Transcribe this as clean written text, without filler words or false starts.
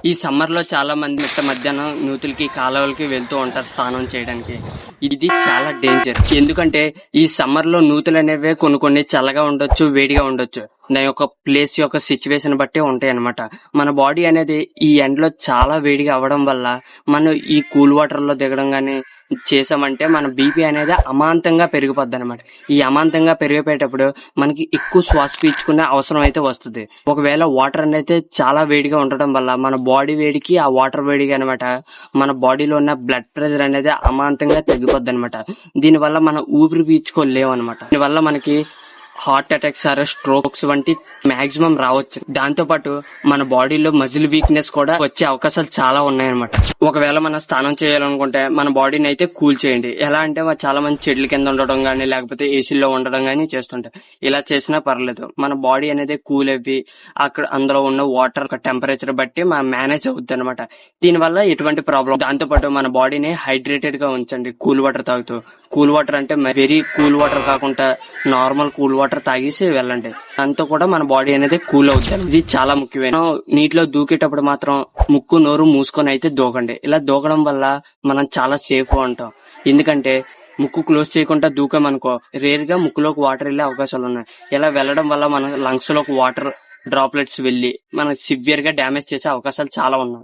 ఈ సమ్మర్ లో చాలా మంది మిట్ట మధ్యాహ్నం నూతులకి కాలువలకి వెళ్తూ ఉంటారు స్నానం చేయడానికి. ఇది చాలా డేంజర్. ఎందుకంటే ఈ సమ్మర్ లో నూతులు అనేవి కొన్ని చల్లగా ఉండొచ్చు, వేడిగా ఉండొచ్చు. దాని యొక్క ప్లేస్ యొక్క సిచ్యువేషన్ బట్టి ఉంటాయి అన్నమాట. మన బాడీ అనేది ఈ ఎండలో చాలా వేడిగా అవ్వడం వల్ల మనం ఈ కూల్ వాటర్ లో దిగడం గానీ చేసామంటే మన బీపీ అనేది అమాంతంగా పెరిగిపోద్ది అనమాట. ఈ అమాంతంగా పెరిగిపోయేటప్పుడు మనకి ఎక్కువ శ్వాస పీల్చుకునే అవసరం అయితే వస్తుంది. ఒకవేళ వాటర్ అనేది చాలా వేడిగా ఉండడం వల్ల మన బాడీ వేడికి ఆ వాటర్ వేడికి అనమాట మన బాడీలో ఉన్న బ్లడ్ ప్రెషర్ అనేది అమాంతంగా తగ్గిపోద్ది అనమాట. దీనివల్ల మనం ఊపిరి పీల్చుకోలేము అనమాట. దీనివల్ల మనకి హార్ట్ అటాక్స్ ఆర్ స్ట్రోక్స్ వంటి మాక్సిమం రావచ్చు. దాంతో పాటు మన బాడీలో మజిల్ వీక్నెస్ కూడా వచ్చే అవకాశాలు చాలా ఉన్నాయన్నమాట. ఒకవేళ మనం స్నానం చేయాలనుకుంటే మన బాడీని అయితే కూల్ చేయండి. ఎలా అంటే చాలా మంది చెట్ల కింద ఉండడం గానీ లేకపోతే ఏసీలో ఉండడం గానీ చేస్తుంటారు. ఇలా చేసినా పర్లేదు. మన బాడీ అనేది కూల్ అవ్వి అక్కడ అందులో ఉన్న వాటర్ టెంపరేచర్ బట్టి మనం మేనేజ్ అవుద్ది అనమాట. దీనివల్ల ఎటువంటి ప్రాబ్లం. దాంతో పాటు మన బాడీని హైడ్రేటెడ్ గా ఉంచండి కూల్ వాటర్ తాగుతూ. కూల్ వాటర్ అంటే వెరీ కూల్ వాటర్ కాకుండా నార్మల్ కూల్ వాటర్ తాగేసి వెళ్ళండి. దాంతో కూడా మన బాడీ అనేది కూల్ అవుతుంది. ఇది చాలా ముఖ్యమైన. నీటిలో దూకేటప్పుడు మాత్రం ముక్కు నోరు మూసుకొని అయితే దూకండి. ఇలా దూకడం వల్ల మనం చాలా సేఫ్ ఉంటాం. ఎందుకంటే ముక్కు క్లోజ్ చేయకుండా దూకామనుకో రేర్ గా ముక్కులోకి వాటర్ వెళ్లే అవకాశాలు ఉన్నాయి. ఇలా వెళ్ళడం వల్ల మన లంగ్స్ లోకి వాటర్ డ్రాప్లెట్స్ వెళ్లి మనం సివియర్ గా డ్యామేజ్ చేసే అవకాశాలు చాలా ఉన్నాయి.